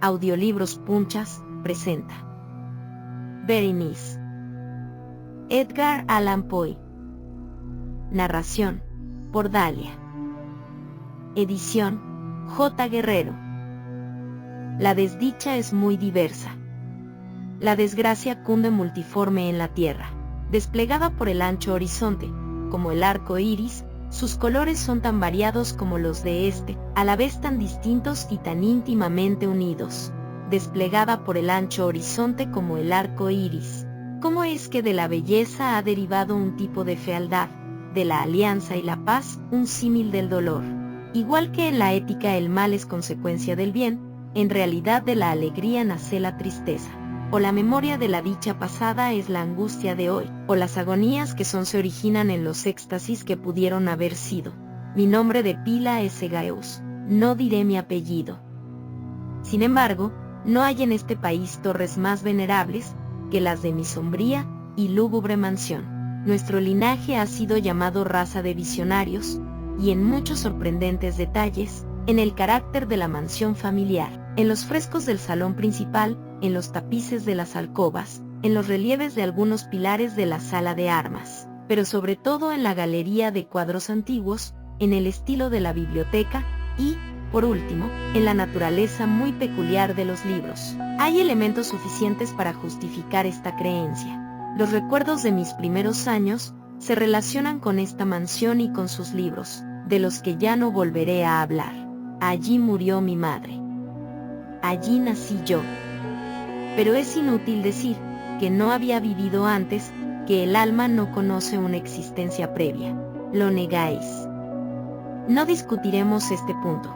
Audiolibros Punchas presenta Berenice. Edgar Allan Poe. Narración por Dalia. Edición J. Guerrero. La desdicha es muy diversa. La desgracia cunde multiforme en la tierra, desplegada por el ancho horizonte, como el arco iris. Sus colores son tan variados como los de este, a la vez tan distintos y tan íntimamente unidos. Desplegada por el ancho horizonte como el arco iris. ¿Cómo es que de la belleza ha derivado un tipo de fealdad, de la alianza y la paz, un símil del dolor? Igual que en la ética el mal es consecuencia del bien, en realidad de la alegría nace la tristeza. O la memoria de la dicha pasada es la angustia de hoy, o las agonías que son se originan en los éxtasis que pudieron haber sido. Mi nombre de pila es Egaeus, no diré mi apellido. Sin embargo, no hay en este país torres más venerables que las de mi sombría y lúgubre mansión. Nuestro linaje ha sido llamado raza de visionarios, y en muchos sorprendentes detalles, en el carácter de la mansión familiar, en los frescos del salón principal, en los tapices de las alcobas, en los relieves de algunos pilares de la sala de armas, pero sobre todo en la galería de cuadros antiguos, en el estilo de la biblioteca y, por último, en la naturaleza muy peculiar de los libros. Hay elementos suficientes para justificar esta creencia. Los recuerdos de mis primeros años se relacionan con esta mansión y con sus libros, de los que ya no volveré a hablar. Allí murió mi madre. Allí nací yo. Pero es inútil decir que no había vivido antes, que el alma no conoce una existencia previa. Lo negáis. No discutiremos este punto.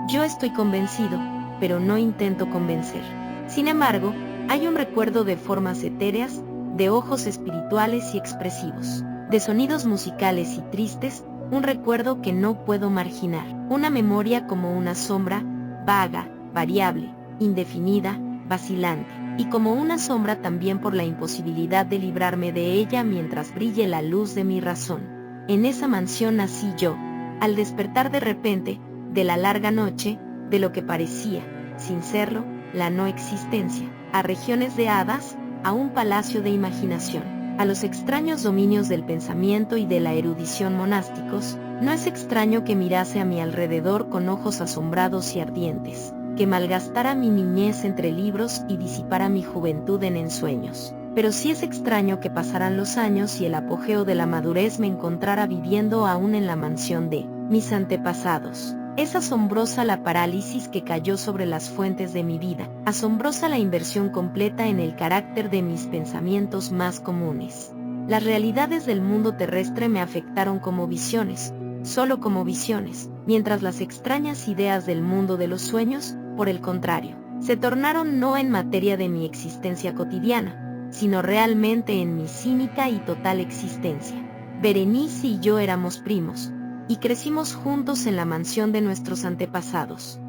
Yo estoy convencido, pero no intento convencer. Sin embargo, hay un recuerdo de formas etéreas, de ojos espirituales y expresivos, de sonidos musicales y tristes, un recuerdo que no puedo marginar, una memoria como una sombra, vaga, variable, indefinida, vacilante, y como una sombra también por la imposibilidad de librarme de ella mientras brille la luz de mi razón. En esa mansión nací yo, al despertar de repente, de la larga noche, de lo que parecía, sin serlo, la no existencia, a regiones de hadas, a un palacio de imaginación, a los extraños dominios del pensamiento y de la erudición monásticos. No es extraño que mirase a mi alrededor con ojos asombrados y ardientes, que malgastara mi niñez entre libros y disipara mi juventud en ensueños. Pero sí es extraño que pasaran los años y el apogeo de la madurez me encontrara viviendo aún en la mansión de mis antepasados. Es asombrosa la parálisis que cayó sobre las fuentes de mi vida, asombrosa la inversión completa en el carácter de mis pensamientos más comunes. Las realidades del mundo terrestre me afectaron como visiones, solo como visiones, mientras las extrañas ideas del mundo de los sueños, por el contrario, se tornaron no en materia de mi existencia cotidiana, sino realmente en mi cínica y total existencia. Berenice y yo éramos primos, y crecimos juntos en la mansión de nuestros antepasados.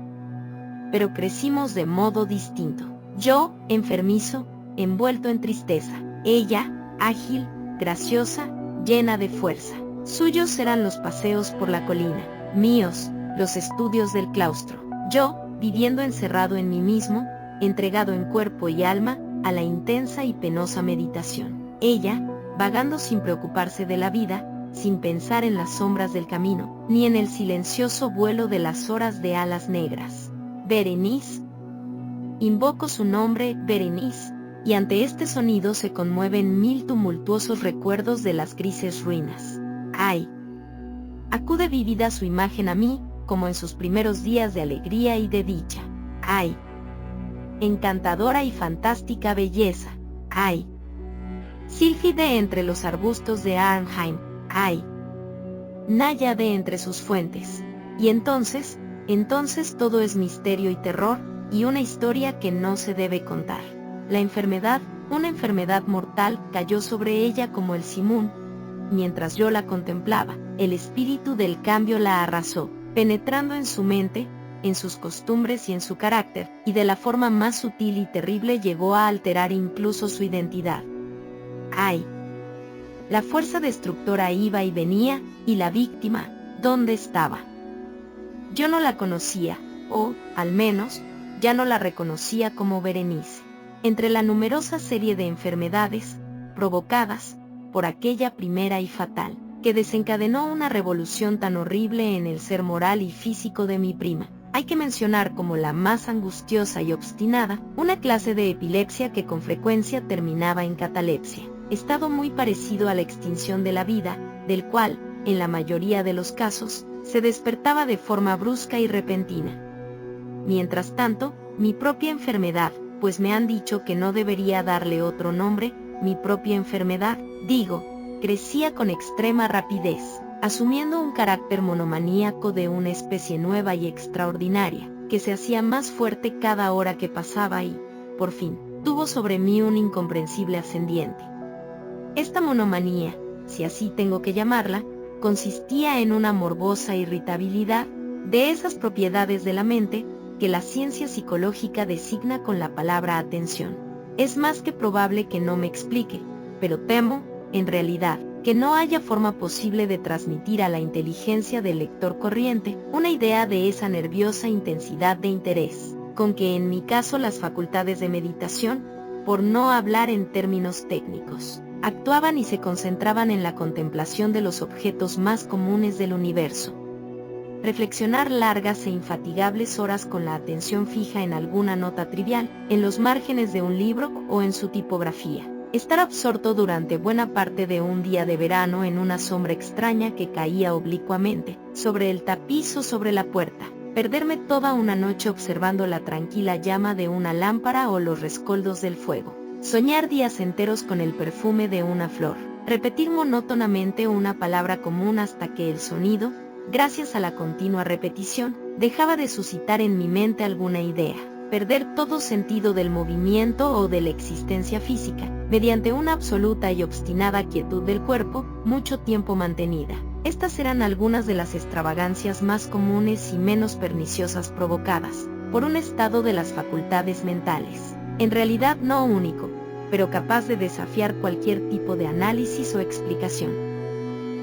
Pero crecimos de modo distinto. Yo, enfermizo, envuelto en tristeza. Ella, ágil, graciosa, llena de fuerza. Suyos eran los paseos por la colina, míos, los estudios del claustro. Yo, viviendo encerrado en mí mismo, entregado en cuerpo y alma, a la intensa y penosa meditación. Ella, vagando sin preocuparse de la vida, sin pensar en las sombras del camino, ni en el silencioso vuelo de las horas de alas negras. Berenice. Invoco su nombre, Berenice, y ante este sonido se conmueven mil tumultuosos recuerdos de las grises ruinas. ¡Ay! Acude vivida su imagen a mí, como en sus primeros días de alegría y de dicha. ¡Ay! Encantadora y fantástica belleza. ¡Ay! Sílfide entre los arbustos de Arnheim. ¡Ay! Náyade entre sus fuentes. Y entonces todo es misterio y terror, y una historia que no se debe contar. La enfermedad, una enfermedad mortal, cayó sobre ella como el simún. Mientras yo la contemplaba, el espíritu del cambio la arrasó, penetrando en su mente, en sus costumbres y en su carácter, y de la forma más sutil y terrible llegó a alterar incluso su identidad. ¡Ay! La fuerza destructora iba y venía, y la víctima, ¿dónde estaba? Yo no la conocía, o, al menos, ya no la reconocía como Berenice. Entre la numerosa serie de enfermedades provocadas por aquella primera y fatal, que desencadenó una revolución tan horrible en el ser moral y físico de mi prima, hay que mencionar como la más angustiosa y obstinada, una clase de epilepsia que con frecuencia terminaba en catalepsia, estado muy parecido a la extinción de la vida, del cual, en la mayoría de los casos, se despertaba de forma brusca y repentina. Mientras tanto, mi propia enfermedad, pues me han dicho que no debería darle otro nombre, mi propia enfermedad, digo, crecía con extrema rapidez, asumiendo un carácter monomaníaco de una especie nueva y extraordinaria, que se hacía más fuerte cada hora que pasaba y, por fin, tuvo sobre mí un incomprensible ascendiente. Esta monomanía, si así tengo que llamarla, consistía en una morbosa irritabilidad, de esas propiedades de la mente, que la ciencia psicológica designa con la palabra atención. Es más que probable que no me explique, pero temo, en realidad, que no haya forma posible de transmitir a la inteligencia del lector corriente una idea de esa nerviosa intensidad de interés, con que en mi caso las facultades de meditación, por no hablar en términos técnicos, actuaban y se concentraban en la contemplación de los objetos más comunes del universo. Reflexionar largas e infatigables horas con la atención fija en alguna nota trivial, en los márgenes de un libro o en su tipografía. Estar absorto durante buena parte de un día de verano en una sombra extraña que caía oblicuamente, sobre el tapiz o sobre la puerta. Perderme toda una noche observando la tranquila llama de una lámpara o los rescoldos del fuego. Soñar días enteros con el perfume de una flor. Repetir monótonamente una palabra común hasta que el sonido, gracias a la continua repetición, dejaba de suscitar en mi mente alguna idea. Perder todo sentido del movimiento o de la existencia física, mediante una absoluta y obstinada quietud del cuerpo, mucho tiempo mantenida. Estas eran algunas de las extravagancias más comunes y menos perniciosas provocadas por un estado de las facultades mentales, en realidad no único, pero capaz de desafiar cualquier tipo de análisis o explicación.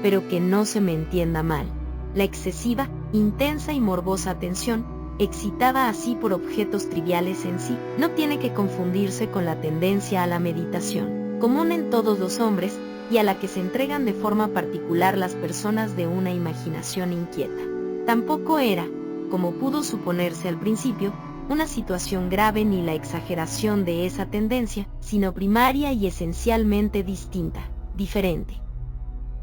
Pero que no se me entienda mal, la excesiva, intensa y morbosa atención, excitada así por objetos triviales en sí, no tiene que confundirse con la tendencia a la meditación, común en todos los hombres, y a la que se entregan de forma particular las personas de una imaginación inquieta. Tampoco era, como pudo suponerse al principio, una situación grave ni la exageración de esa tendencia, sino primaria y esencialmente distinta, diferente.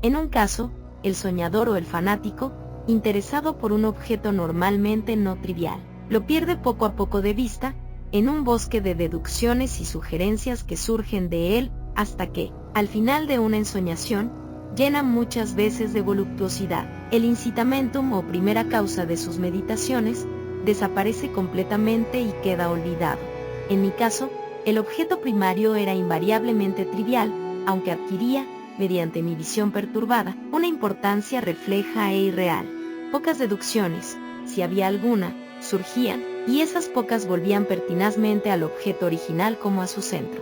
En un caso, el soñador o el fanático, interesado por un objeto normalmente no trivial, lo pierde poco a poco de vista, en un bosque de deducciones y sugerencias que surgen de él, hasta que, al final de una ensoñación, llena muchas veces de voluptuosidad, el incitamentum o primera causa de sus meditaciones, desaparece completamente y queda olvidado. En mi caso, el objeto primario era invariablemente trivial, aunque adquiría, mediante mi visión perturbada, una importancia refleja e irreal. Pocas deducciones, si había alguna, surgían, y esas pocas volvían pertinazmente al objeto original como a su centro.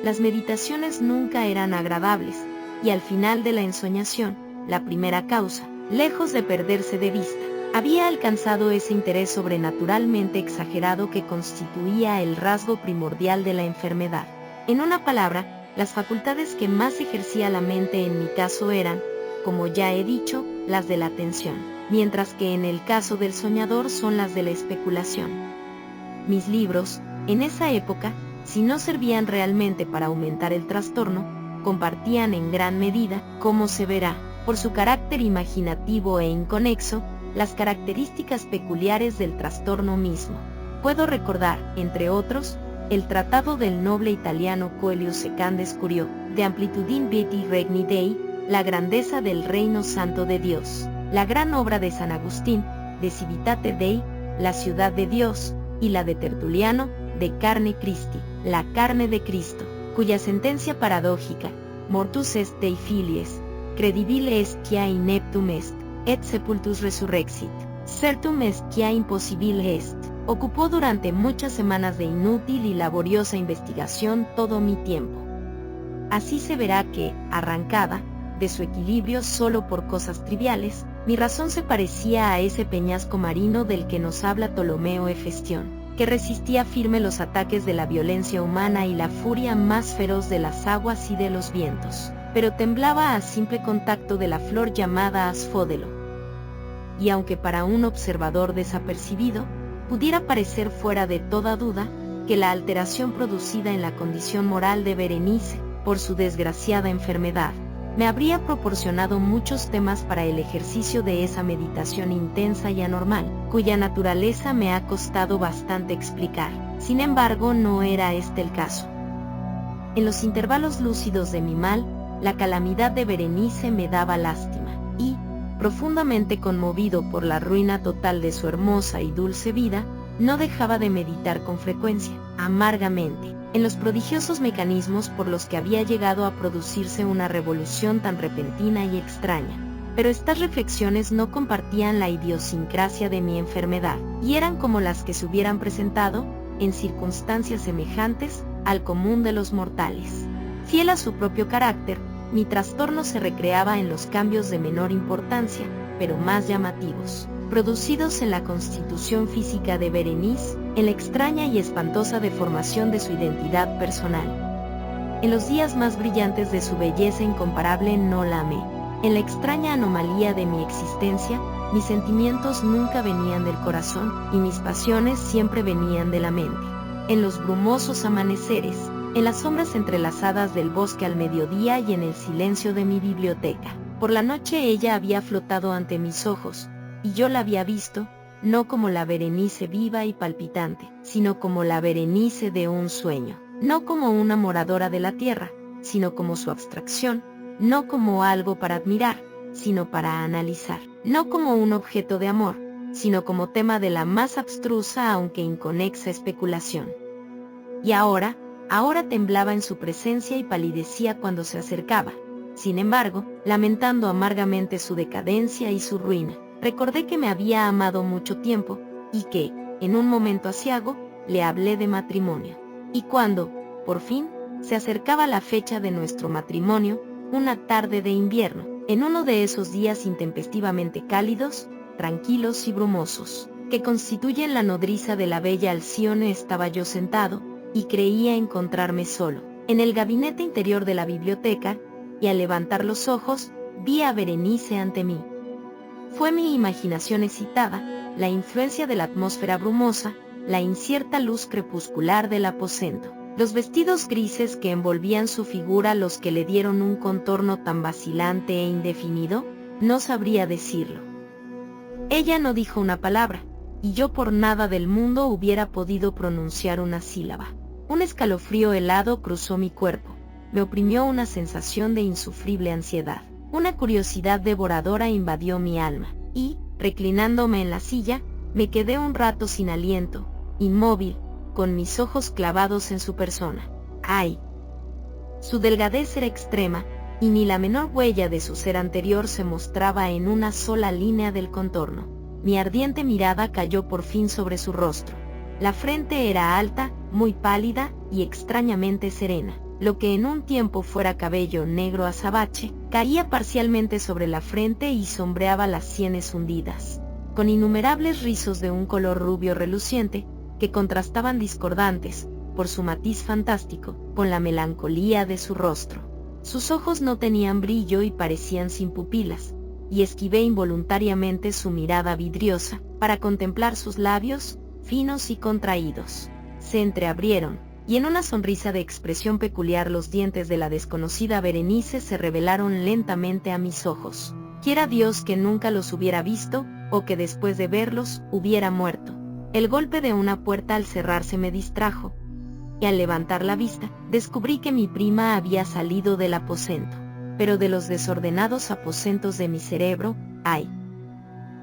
Las meditaciones nunca eran agradables, y al final de la ensoñación, la primera causa, lejos de perderse de vista, había alcanzado ese interés sobrenaturalmente exagerado que constituía el rasgo primordial de la enfermedad. En una palabra, las facultades que más ejercía la mente en mi caso eran, como ya he dicho, las de la atención, mientras que en el caso del soñador son las de la especulación. Mis libros, en esa época, si no servían realmente para aumentar el trastorno, compartían en gran medida, como se verá, por su carácter imaginativo e inconexo, las características peculiares del trastorno mismo. Puedo recordar, entre otros, el tratado del noble italiano Coelho Secán Escurió, de Amplitudine Vitae Regni Dei, la grandeza del reino santo de Dios, la gran obra de San Agustín, de Civitate Dei, la ciudad de Dios, y la de Tertuliano, de Carne Christi, la carne de Cristo, cuya sentencia paradójica, mortus est Dei filies, credibile est quia ineptum est, et sepultus resurrexit, certum est quia impossibile est, ocupó durante muchas semanas de inútil y laboriosa investigación todo mi tiempo. Así se verá que, arrancada de su equilibrio solo por cosas triviales, mi razón se parecía a ese peñasco marino del que nos habla Ptolomeo Hefestión, que resistía firme los ataques de la violencia humana y la furia más feroz de las aguas y de los vientos, pero temblaba a simple contacto de la flor llamada asfódelo. Y aunque para un observador desapercibido, pudiera parecer fuera de toda duda, que la alteración producida en la condición moral de Berenice, por su desgraciada enfermedad, me habría proporcionado muchos temas para el ejercicio de esa meditación intensa y anormal, cuya naturaleza me ha costado bastante explicar. Sin embargo, no era este el caso. En los intervalos lúcidos de mi mal, la calamidad de Berenice me daba lástima, y, profundamente conmovido por la ruina total de su hermosa y dulce vida, no dejaba de meditar con frecuencia, amargamente, en los prodigiosos mecanismos por los que había llegado a producirse una revolución tan repentina y extraña. Pero estas reflexiones no compartían la idiosincrasia de mi enfermedad, y eran como las que se hubieran presentado, en circunstancias semejantes, al común de los mortales. Fiel a su propio carácter, mi trastorno se recreaba en los cambios de menor importancia, pero más llamativos, producidos en la constitución física de Berenice, en la extraña y espantosa deformación de su identidad personal. En los días más brillantes de su belleza incomparable no la amé. En la extraña anomalía de mi existencia, mis sentimientos nunca venían del corazón, y mis pasiones siempre venían de la mente. En los brumosos amaneceres, en las sombras entrelazadas del bosque al mediodía y en el silencio de mi biblioteca, por la noche ella había flotado ante mis ojos, y yo la había visto, no como la Berenice viva y palpitante, sino como la Berenice de un sueño, no como una moradora de la tierra, sino como su abstracción, no como algo para admirar, sino para analizar, no como un objeto de amor, sino como tema de la más abstrusa aunque inconexa especulación. Y ahora temblaba en su presencia y palidecía cuando se acercaba. Sin embargo, lamentando amargamente su decadencia y su ruina, recordé que me había amado mucho tiempo, y que, en un momento aciago, le hablé de matrimonio. Y cuando, por fin, se acercaba la fecha de nuestro matrimonio, una tarde de invierno, en uno de esos días intempestivamente cálidos, tranquilos y brumosos, que constituyen la nodriza de la bella Alcione, estaba yo sentado, y creía encontrarme solo, en el gabinete interior de la biblioteca, y al levantar los ojos, vi a Berenice ante mí. Fue mi imaginación excitada, la influencia de la atmósfera brumosa, la incierta luz crepuscular del aposento, los vestidos grises que envolvían su figura los que le dieron un contorno tan vacilante e indefinido, no sabría decirlo. Ella no dijo una palabra, y yo por nada del mundo hubiera podido pronunciar una sílaba. Un escalofrío helado cruzó mi cuerpo, me oprimió una sensación de insufrible ansiedad. Una curiosidad devoradora invadió mi alma, y, reclinándome en la silla, me quedé un rato sin aliento, inmóvil, con mis ojos clavados en su persona. ¡Ay! Su delgadez era extrema, y ni la menor huella de su ser anterior se mostraba en una sola línea del contorno. Mi ardiente mirada cayó por fin sobre su rostro. La frente era alta, muy pálida, y extrañamente serena. Lo que en un tiempo fuera cabello negro azabache, caía parcialmente sobre la frente y sombreaba las sienes hundidas, con innumerables rizos de un color rubio reluciente, que contrastaban discordantes, por su matiz fantástico, con la melancolía de su rostro. Sus ojos no tenían brillo y parecían sin pupilas, y esquivé involuntariamente su mirada vidriosa, para contemplar sus labios, finos y contraídos. Se entreabrieron, y en una sonrisa de expresión peculiar los dientes de la desconocida Berenice se revelaron lentamente a mis ojos. Quiera Dios que nunca los hubiera visto, o que después de verlos, hubiera muerto. El golpe de una puerta al cerrarse me distrajo, y al levantar la vista, descubrí que mi prima había salido del aposento. Pero de los desordenados aposentos de mi cerebro, ¡ay!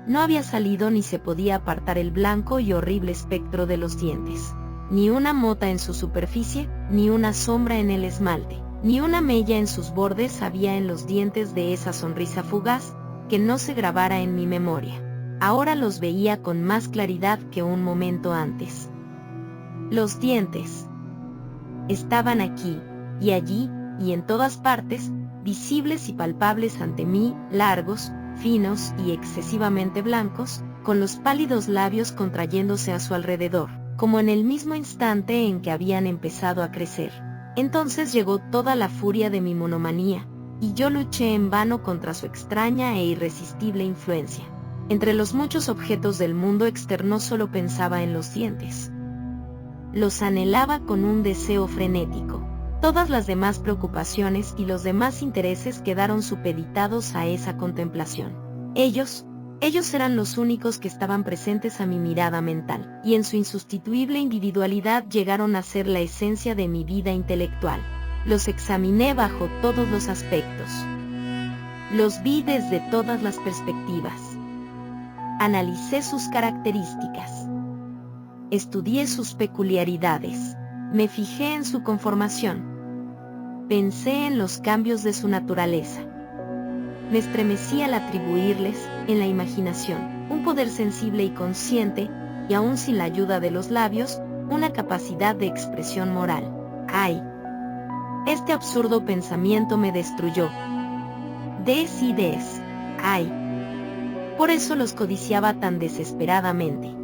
No había salido ni se podía apartar el blanco y horrible espectro de los dientes. Ni una mota en su superficie, ni una sombra en el esmalte, ni una mella en sus bordes había en los dientes de esa sonrisa fugaz, que no se grabara en mi memoria. Ahora los veía con más claridad que un momento antes. Los dientes estaban aquí, y allí, y en todas partes, visibles y palpables ante mí, largos, finos y excesivamente blancos, con los pálidos labios contrayéndose a su alrededor, como en el mismo instante en que habían empezado a crecer. Entonces llegó toda la furia de mi monomanía, y yo luché en vano contra su extraña e irresistible influencia. Entre los muchos objetos del mundo externo solo pensaba en los dientes. Los anhelaba con un deseo frenético. Todas las demás preocupaciones y los demás intereses quedaron supeditados a esa contemplación. Ellos eran los únicos que estaban presentes a mi mirada mental, y en su insustituible individualidad llegaron a ser la esencia de mi vida intelectual. Los examiné bajo todos los aspectos. Los vi desde todas las perspectivas. Analicé sus características. Estudié sus peculiaridades. Me fijé en su conformación. Pensé en los cambios de su naturaleza. Me estremecí al atribuirles, en la imaginación, un poder sensible y consciente, y aún sin la ayuda de los labios, una capacidad de expresión moral. ¡Ay! Este absurdo pensamiento me destruyó. Des y des. ¡Ay! Por eso los codiciaba tan desesperadamente.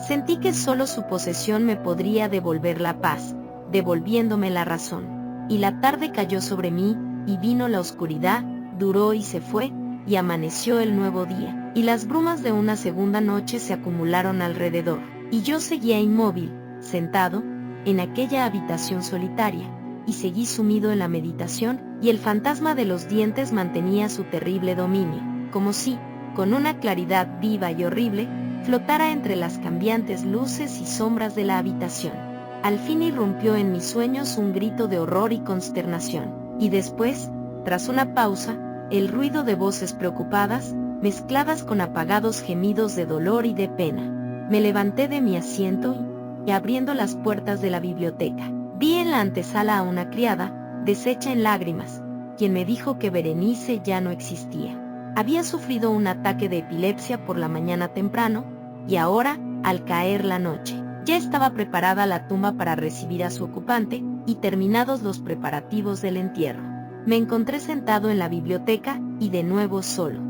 Sentí que solo su posesión me podría devolver la paz, devolviéndome la razón. Y la tarde cayó sobre mí, y vino la oscuridad, duró y se fue, y amaneció el nuevo día, y las brumas de una segunda noche se acumularon alrededor, y yo seguía inmóvil, sentado, en aquella habitación solitaria, y seguí sumido en la meditación, y el fantasma de los dientes mantenía su terrible dominio, como si, con una claridad viva y horrible, flotara entre las cambiantes luces y sombras de la habitación. Al fin irrumpió en mis sueños un grito de horror y consternación, y después, tras una pausa, el ruido de voces preocupadas, mezcladas con apagados gemidos de dolor y de pena. Me levanté de mi asiento y abriendo las puertas de la biblioteca, vi en la antesala a una criada, deshecha en lágrimas, quien me dijo que Berenice ya no existía. Había sufrido un ataque de epilepsia por la mañana temprano, y ahora, al caer la noche, ya estaba preparada la tumba para recibir a su ocupante, y terminados los preparativos del entierro. Me encontré sentado en la biblioteca, y de nuevo solo.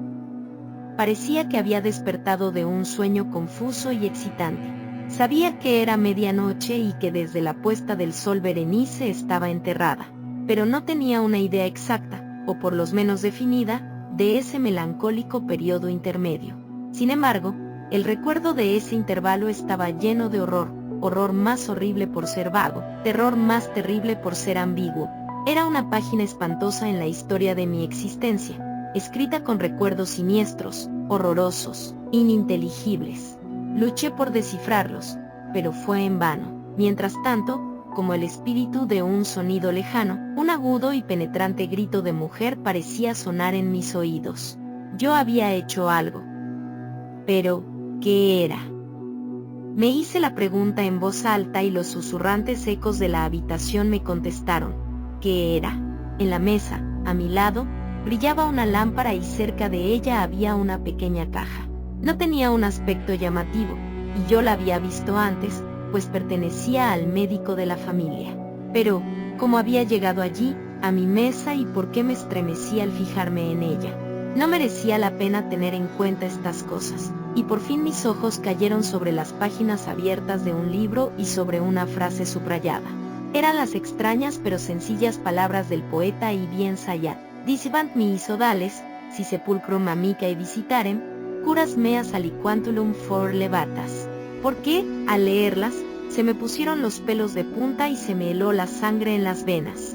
Parecía que había despertado de un sueño confuso y excitante. Sabía que era medianoche y que desde la puesta del sol Berenice estaba enterrada, pero no tenía una idea exacta, o por lo menos definida, de ese melancólico periodo intermedio. Sin embargo, el recuerdo de ese intervalo estaba lleno de horror, horror más horrible por ser vago, terror más terrible por ser ambiguo. Era una página espantosa en la historia de mi existencia, escrita con recuerdos siniestros, horrorosos, ininteligibles. Luché por descifrarlos, pero fue en vano. Mientras tanto, como el espíritu de un sonido lejano, un agudo y penetrante grito de mujer parecía sonar en mis oídos. Yo había hecho algo. Pero, ¿qué era? Me hice la pregunta en voz alta y los susurrantes ecos de la habitación me contestaron. ¿Qué era? En la mesa, a mi lado, brillaba una lámpara y cerca de ella había una pequeña caja. No tenía un aspecto llamativo, y yo la había visto antes, pues pertenecía al médico de la familia. Pero, ¿cómo había llegado allí, a mi mesa y por qué me estremecí al fijarme en ella? No merecía la pena tener en cuenta estas cosas, y por fin mis ojos cayeron sobre las páginas abiertas de un libro y sobre una frase subrayada. Eran las extrañas pero sencillas palabras del poeta Ibn Sayyad: Dicebant mihi sodales, si sepulcrum amicae visitarem, curas meas aliquantulum for levatas. Porque, al leerlas, se me pusieron los pelos de punta y se me heló la sangre en las venas.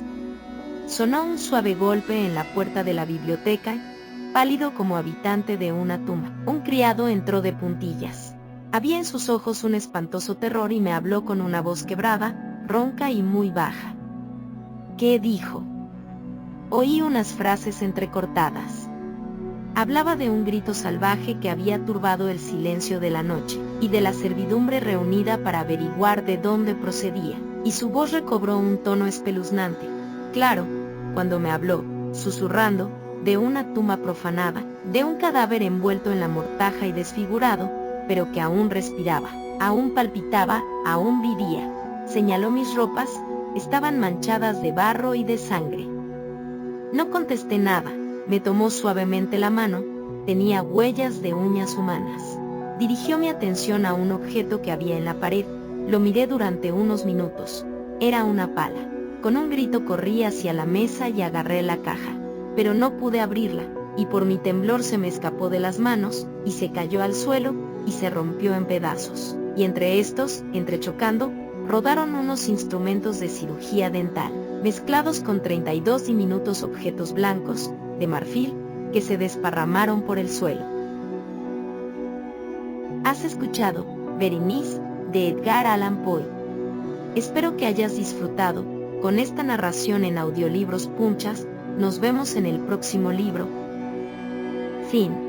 Sonó un suave golpe en la puerta de la biblioteca, pálido como habitante de una tumba. Un criado entró de puntillas. Había en sus ojos un espantoso terror y me habló con una voz quebrada, ronca y muy baja. ¿Qué dijo? Oí unas frases entrecortadas. Hablaba de un grito salvaje que había turbado el silencio de la noche, y de la servidumbre reunida para averiguar de dónde procedía, y su voz recobró un tono espeluznante. Claro, cuando me habló, susurrando, de una tumba profanada, de un cadáver envuelto en la mortaja y desfigurado, pero que aún respiraba, aún palpitaba, aún vivía. Señaló mis ropas, estaban manchadas de barro y de sangre. No contesté nada. Me tomó suavemente la mano, tenía huellas de uñas humanas. Dirigió mi atención a un objeto que había en la pared, Lo miré durante unos minutos. Era una pala. Con un grito corrí hacia la mesa y agarré la caja, pero no pude abrirla, y por mi temblor se me escapó de las manos, y se cayó al suelo, y se rompió en pedazos. Y entre estos, entrechocando, rodaron unos instrumentos de cirugía dental, mezclados con 32 diminutos objetos blancos, de marfil, que se desparramaron por el suelo. Has escuchado Berenice, de Edgar Allan Poe. Espero que hayas disfrutado con esta narración en Audiolibros Punchas. Nos vemos en el próximo libro. Fin.